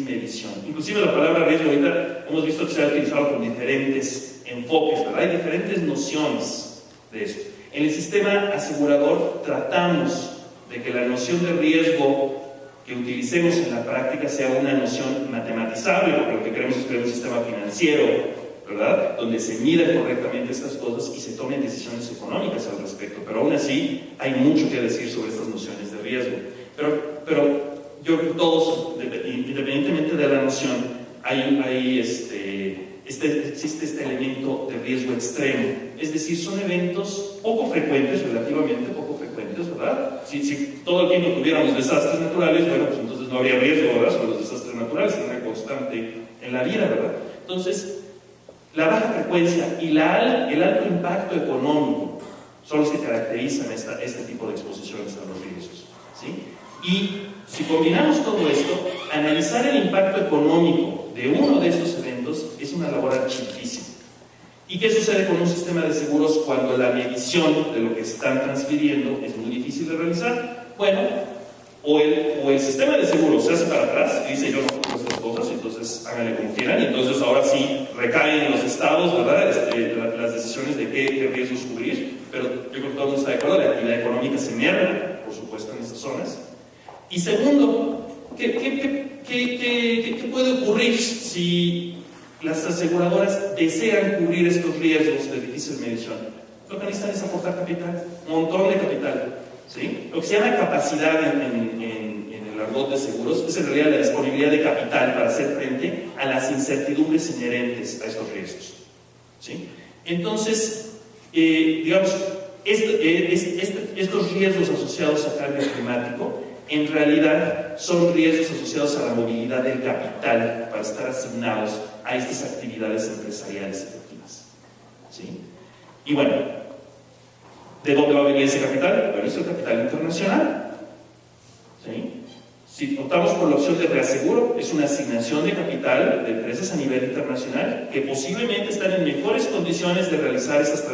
medición. Inclusive la palabra riesgo ahorita hemos visto que se ha utilizado con diferentes enfoques, ¿verdad? Hay diferentes nociones de eso. En el sistema asegurador tratamos de que la noción de riesgo que utilicemos en la práctica sea una noción matematizable, porque lo que queremos es crear un sistema financiero, ¿verdad?, donde se midan correctamente estas cosas y se tomen decisiones económicas al respecto. Pero aún así hay mucho que decir sobre estas nociones de riesgo. Pero yo creo que todos, independientemente de la noción, existe este elemento de riesgo extremo. Es decir, son eventos poco frecuentes, relativamente poco frecuentes, ¿verdad? Si todo el tiempo tuviéramos desastres naturales, bueno, pues entonces no habría riesgo, ¿verdad?, sobre los desastres naturales, sería una constante en la vida, ¿verdad? Entonces, la baja frecuencia y el alto impacto económico son los que caracterizan este tipo de exposiciones a los riesgos, ¿sí? Y si combinamos todo esto, analizar el impacto económico de uno de estos eventos es una labor archivísima. ¿Y qué sucede con un sistema de seguros cuando la medición de lo que están transfiriendo es muy difícil de realizar? Bueno, o el sistema de seguros se hace para atrás y dice yo no cubro estas cosas, entonces háganle como quieran, y entonces ahora sí recaen en los estados, ¿verdad?, las decisiones de qué riesgos cubrir. Pero yo creo que todo el mundo está de acuerdo, la actividad económica se merma, por supuesto, en esas zonas. Y segundo, ¿qué puede ocurrir si las aseguradoras desean cubrir estos riesgos de difícil medición? Lo que necesitan es aportar capital, un montón de capital, ¿sí? Lo que se llama capacidad en el argot de seguros es en realidad la disponibilidad de capital para hacer frente a las incertidumbres inherentes a estos riesgos, ¿sí? Entonces, digamos, estos riesgos asociados a cambio climático en realidad son riesgos asociados a la movilidad del capital para estar asignados a estas actividades empresariales efectivas, ¿sí? Y bueno, ¿de dónde va a venir ese capital? Bueno, es el capital internacional, ¿sí? Si optamos por la opción de reaseguro, es una asignación de capital de empresas a nivel internacional que posiblemente están en mejores condiciones de realizar estas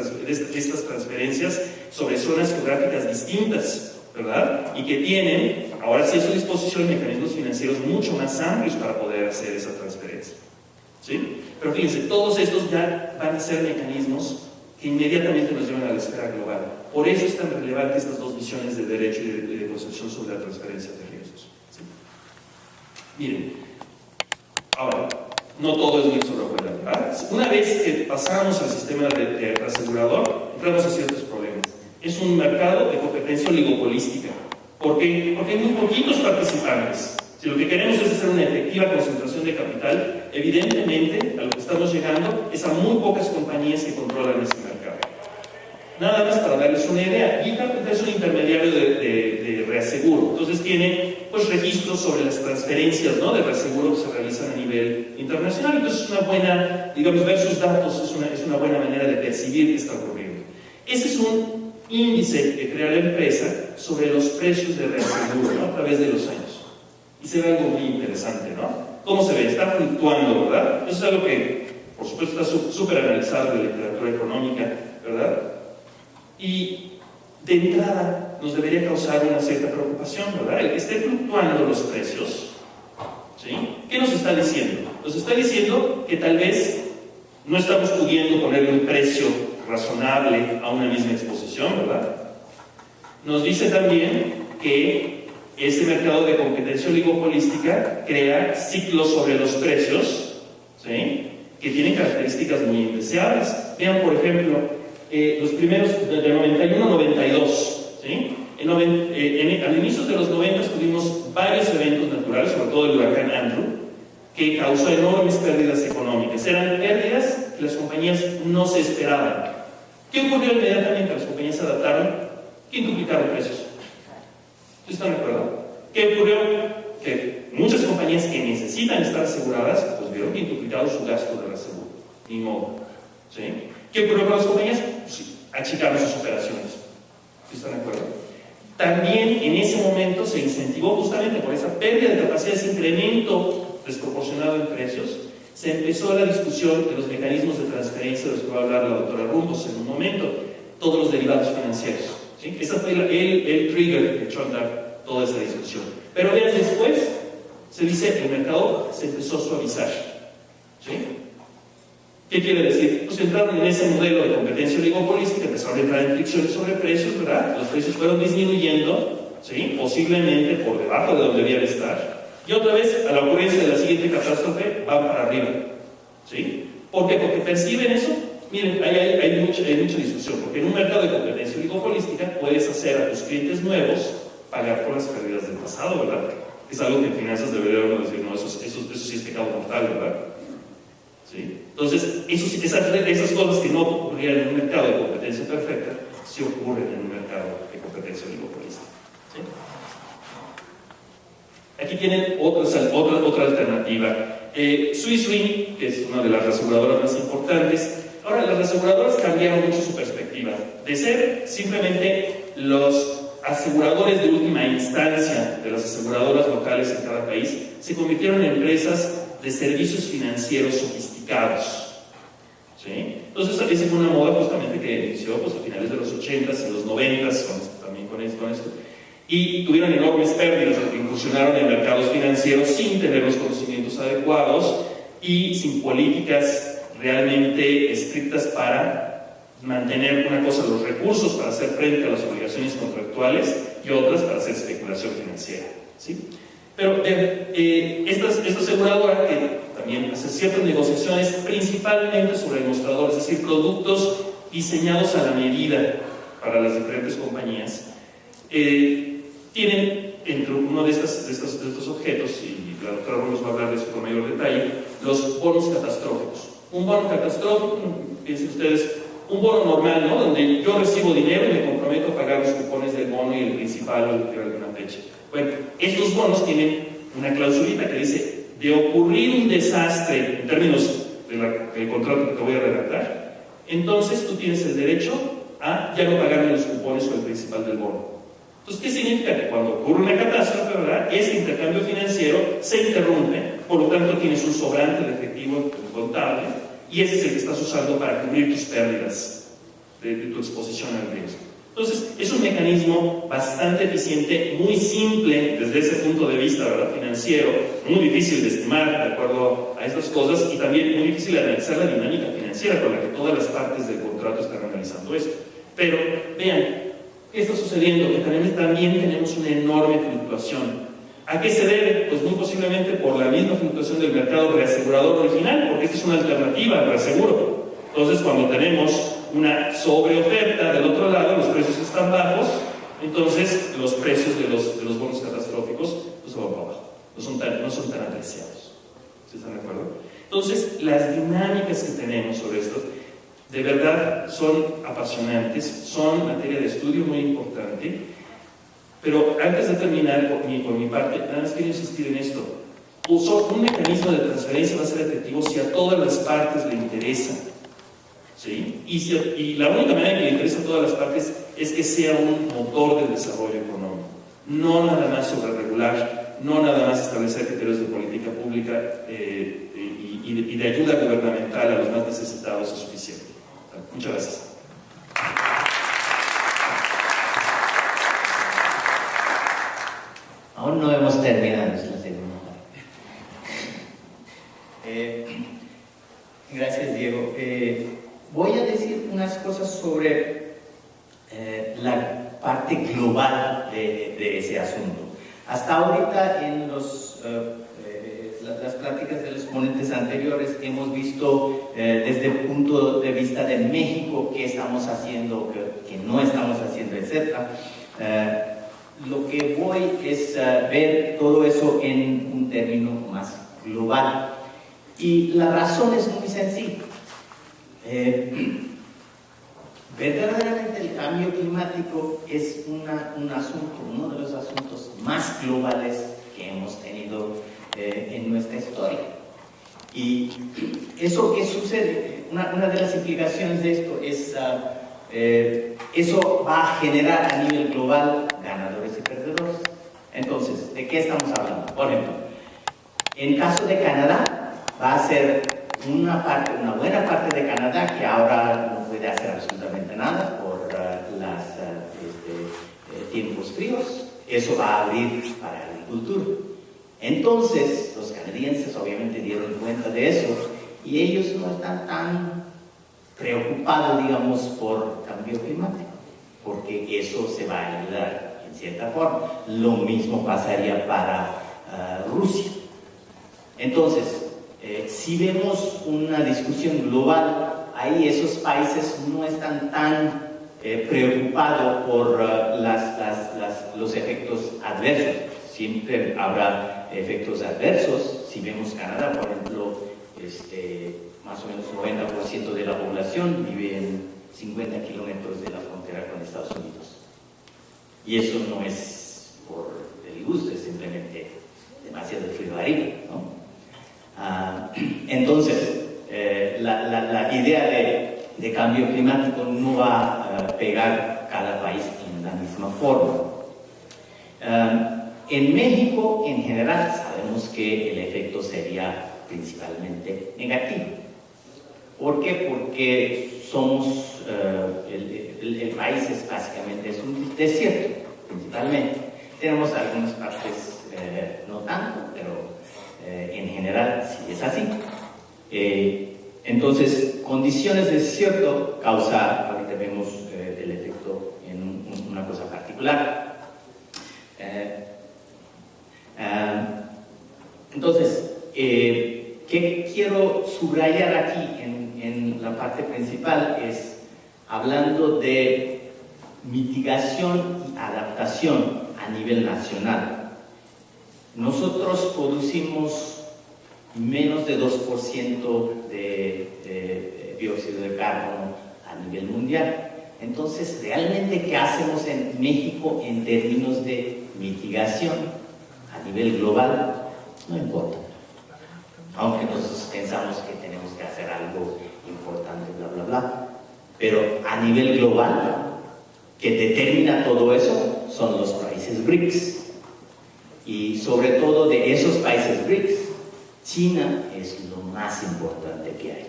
transferencias sobre zonas geográficas distintas, ¿verdad? Y que tienen, ahora sí a su disposición, mecanismos financieros mucho más amplios para poder hacer esa transferencia, ¿sí? Pero fíjense, todos estos ya van a ser mecanismos que inmediatamente nos llevan a la esfera global. Por eso es tan relevante estas dos visiones de derecho y de concepción sobre la transferencia de riesgos, ¿sí? Miren, ahora, no todo es bien sobre hojuelas, ¿verdad? Una vez que pasamos al sistema de asegurador, entramos a ciertos problemas. Es un mercado de competencia oligopolística. ¿Por qué? Porque hay muy poquitos participantes. Si lo que queremos es hacer una efectiva concentración de capital, evidentemente a lo que estamos llegando es a muy pocas compañías que controlan ese mercado. Nada más para darles una idea, GitHub es un intermediario de reaseguro, entonces tiene pues registros sobre las transferencias, ¿no?, de reaseguro que se realizan a nivel internacional. Entonces es una buena, digamos, ver sus datos es una buena manera de percibir qué está ocurriendo. Ese es un índice que crea la empresa sobre los precios de reaseguro, ¿no?, a través de los años. Y se ve algo muy interesante, ¿no? ¿Cómo se ve? Está fluctuando, ¿verdad? Eso es algo que, por supuesto, está súper analizado en la literatura económica, ¿verdad? Y de entrada nos debería causar una cierta preocupación, ¿verdad? El que esté fluctuando los precios, ¿sí?, ¿qué nos está diciendo? Nos está diciendo que tal vez no estamos pudiendo ponerle un precio razonable a una misma exposición, ¿verdad? Nos dice también que este mercado de competencia oligopolística crea ciclos sobre los precios, ¿sí?, que tienen características muy indeseables. Vean, por ejemplo, los primeros de 91 a 92, ¿sí? Al inicio de los 90 tuvimos varios eventos naturales, sobre todo el huracán Andrew, que causó enormes pérdidas económicas. Eran pérdidas que las compañías no se esperaban. ¿Qué ocurrió inmediatamente? Las compañías se adaptaron, quintuplicaron precios. ¿Están de acuerdo? ¿Qué ocurrió? Que muchas compañías que necesitan estar aseguradas, pues vieron quintuplicado su gasto de reaseguro. Ni modo, ¿sí? ¿Qué ocurrió con las compañías? Pues sí, achicaron sus operaciones. ¿Están de acuerdo? También en ese momento se incentivó justamente por esa pérdida de capacidad, ese incremento desproporcionado en precios, se empezó la discusión de los mecanismos de transferencia, de los que va a hablar la doctora Rumbos en un momento, todos los derivados financieros, ¿sí? Esa fue el trigger que echó a andar toda esa discusión. Pero vean, después Se dice el mercado se empezó a suavizar. ¿Sí? ¿Qué quiere decir? Pues entraron en ese modelo de competencia oligopolística, empezaron a entrar en fricciones sobre precios, ¿verdad? Los precios fueron disminuyendo, ¿sí? Posiblemente por debajo de donde debían estar. Y otra vez, a la ocurrencia de la siguiente catástrofe, van para arriba. ¿Sí? ¿Por qué? Porque perciben eso. Miren, hay mucha discusión, porque en un mercado de competencia oligopolística puedes hacer a tus clientes nuevos pagar por las pérdidas del pasado, ¿verdad? Es algo que en finanzas deberíamos decir, no, eso sí es pecado mortal, ¿verdad? ¿Sí? Entonces, esas cosas que no ocurrían en un mercado de competencia perfecta, sí ocurren en un mercado de competencia oligopolística. ¿Sí? Aquí tienen otra alternativa. Swiss Re, que es una de las aseguradoras más importantes. Ahora, las aseguradoras cambiaron mucho su perspectiva. De ser simplemente los aseguradores de última instancia de las aseguradoras locales en cada país, se convirtieron en empresas de servicios financieros sofisticados. ¿Sí? Entonces, esa fue una moda justamente que inició pues, a finales de los 80s y los 90s, también con esto. Y tuvieron enormes pérdidas porque incursionaron en mercados financieros sin tener los conocimientos adecuados y sin políticas realmente estrictas para mantener una cosa los recursos para hacer frente a las obligaciones contractuales y otras para hacer especulación financiera. ¿Sí? Pero esta aseguradora que también hace ciertas negociaciones principalmente sobre el mostrador, es decir, productos diseñados a la medida para las diferentes compañías, tienen entre uno de estos objetos, y la doctora Ramos va a hablar de eso con mayor detalle, los bonos catastróficos. Un bono catastrófico, piensen ustedes, un bono normal, ¿no? Donde yo recibo dinero y me comprometo a pagar los cupones del bono y el principal o de alguna fecha. Bueno, estos bonos tienen una clausulita que dice, de ocurrir un desastre en términos del contrato que te voy a redactar, entonces tú tienes el derecho a ya no pagarme los cupones o el principal del bono. Entonces, ¿qué significa? Que cuando ocurre una catástrofe, ¿verdad?, ese intercambio financiero se interrumpe, por lo tanto tienes un sobrante de efectivo contable y ese es el que estás usando para cubrir tus pérdidas de tu exposición al riesgo. Entonces, es un mecanismo bastante eficiente, muy simple desde ese punto de vista, ¿verdad?, financiero, muy difícil de estimar de acuerdo a estas cosas y también muy difícil de analizar la dinámica financiera con la que todas las partes del contrato están analizando esto. Pero, vean, ¿qué está sucediendo? Que también tenemos una enorme fluctuación. ¿A qué se debe? Pues muy posiblemente por la misma fluctuación del mercado reasegurador original, porque esta es una alternativa al reaseguro. Entonces, cuando tenemos una sobreoferta del otro lado, los precios están bajos, entonces los precios de los bonos catastróficos pues, van para abajo, no son tan apreciados. ¿Sí están de acuerdo? Entonces, las dinámicas que tenemos sobre esto de verdad son apasionantes, son materia de estudio muy importante, pero antes de terminar por mi parte, nada más quiero insistir en esto. Un mecanismo de transferencia va a ser efectivo si a todas las partes le interesa. ¿Sí? Y la única manera en que le interesa a todas las partes es que sea un motor del desarrollo económico. No nada más sobre regular, no nada más establecer criterios de política pública y de ayuda gubernamental a los más necesitados es suficiente. Muchas gracias. Aún no hemos terminado la segunda parte. Gracias, Diego. Voy a decir unas cosas sobre la parte global de ese asunto. Hasta ahorita en las pláticas de los ponentes anteriores hemos visto desde el punto de vista de México qué estamos haciendo, qué no estamos haciendo, etc. Lo que voy es ver todo eso en un término más global. Y la razón es muy sencilla. Verdaderamente el cambio climático es un asunto, uno de los asuntos más globales que hemos tenido en nuestra historia. Y eso que sucede, una de las implicaciones de esto es eso va a generar a nivel global ganadores y perdedores. Entonces, ¿de qué estamos hablando? Por ejemplo, en caso de Canadá, va a ser una buena parte de Canadá que ahora no puede hacer absolutamente nada por los tiempos fríos. Eso va a abrir para la agricultura. Entonces, los canadienses obviamente dieron cuenta de eso y ellos no están tan preocupados, digamos, por cambio climático, porque eso se va a ayudar en cierta forma. Lo mismo pasaría para Rusia. Entonces, si vemos una discusión global, ahí esos países no están tan preocupados por los efectos adversos. Siempre habrá efectos adversos. Si vemos Canadá, por ejemplo, más o menos 90% de la población vive en 50 kilómetros de la frontera con Estados Unidos. Y eso no es por el gusto, es simplemente demasiado frío arriba, ¿no? Entonces, la idea de cambio climático no va a pegar cada país en la misma forma. En México, en general, sabemos que el efecto sería principalmente negativo. ¿Por qué? Porque somos, el país es básicamente es un desierto, principalmente. Tenemos algunas partes no tanto, pero en general sí es así. Entonces, condiciones de desierto causa, ahorita vemos el efecto en una cosa particular. Entonces, ¿qué quiero subrayar aquí en la parte principal? Es hablando de mitigación y adaptación a nivel nacional. Nosotros producimos menos de 2% de dióxido de carbono a nivel mundial. Entonces, realmente, ¿qué hacemos en México en términos de mitigación a nivel global? No importa. Aunque nosotros pensamos que tenemos que hacer algo importante, bla, bla, bla. Pero a nivel global, que determina todo eso son los países BRICS. Y sobre todo de esos países BRICS, China es lo más importante que hay.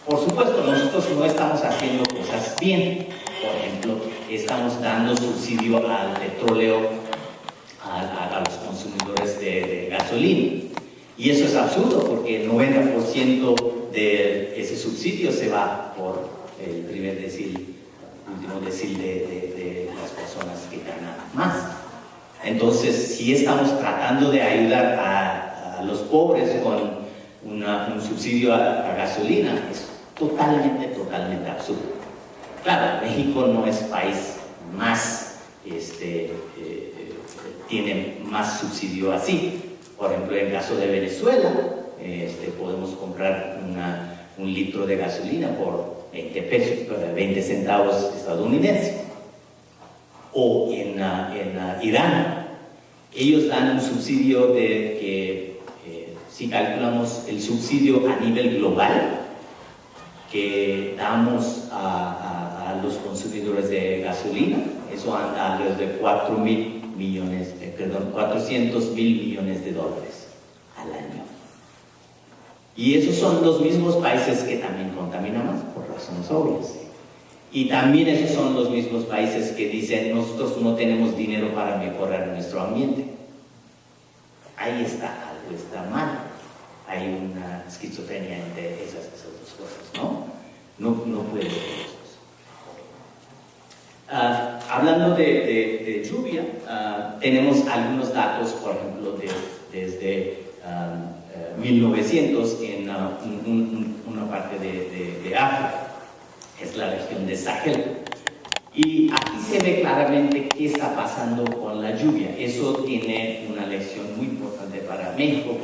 Por supuesto, nosotros no estamos haciendo cosas bien. Por ejemplo, estamos dando subsidio al petróleo, a los consumidores de gasolina. Y eso es absurdo porque el 90% de ese subsidio se va por el primer decil, último decil de las personas que ganan más. Entonces, si estamos tratando de ayudar a los pobres con un subsidio a gasolina, es totalmente absurdo. Claro, México no es país más, tiene más subsidio así. Por ejemplo, en el caso de Venezuela, podemos comprar un litro de gasolina por 20 pesos, 20 centavos estadounidenses. O en Irán, ellos dan un subsidio que si calculamos el subsidio a nivel global que damos a los consumidores de gasolina, eso anda alrededor de 400 mil millones de dólares al año. Y esos son los mismos países que también contaminan más, por razones obvias. Y también esos son los mismos países que dicen, nosotros no tenemos dinero para mejorar nuestro ambiente. Ahí está, algo está mal. Hay una esquizofrenia entre esas dos cosas, ¿no? No puede ser eso. Hablando de lluvia, tenemos algunos datos, por ejemplo, desde 1900 en una parte de África. Es la región de Sahel. Y aquí se ve claramente qué está pasando con la lluvia. Eso tiene una lección muy importante para México.